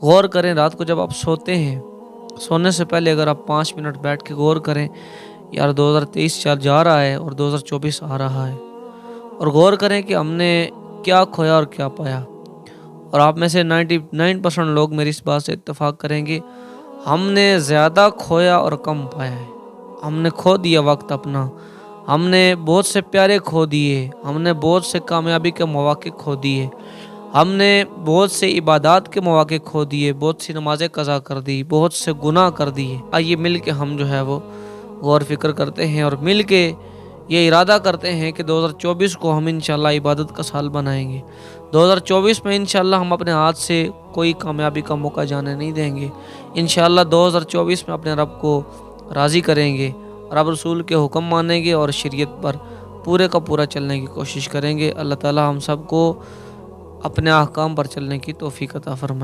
गौर करें, रात को जब आप सोते हैं, सोने से पहले अगर आप 5 मिनट बैठ के गौर करें, यार 2023 चल जा रहा है और 2024 आ रहा है, और गौर करें कि हमने क्या खोया और क्या पाया। और आप में से 99% लोग मेरी इस बात से इत्तेफाक करेंगे, हमने ज़्यादा खोया और कम पाया है। हमने खो दिया वक्त अपना, हमने बहुत से प्यारे खो दिए, हमने बहुत से कामयाबी के मौके खो दिए, हमने बहुत से इबादत के मौके खो दिए, बहुत सी नमाज़ें कज़ा कर दी, बहुत से गुनाह कर दिए। आइए मिल के हम जो है वो गौर फिक्र करते हैं और मिल के ये इरादा करते हैं कि 2024 को हम इंशाल्लाह इबादत का साल बनाएंगे। 2024 में इंशाल्लाह हम अपने हाथ से कोई कामयाबी का मौका जाने नहीं देंगे। इंशाल्लाह 2024 में अपने रब को राज़ी करेंगे, रब रसूल के हुक्म मानेंगे और शरीयत पर पूरे का पूरा चलने की कोशिश करेंगे। अल्लाह ताला हम सबको अपने अहकाम पर चलने की तौफीक अता फरमाए।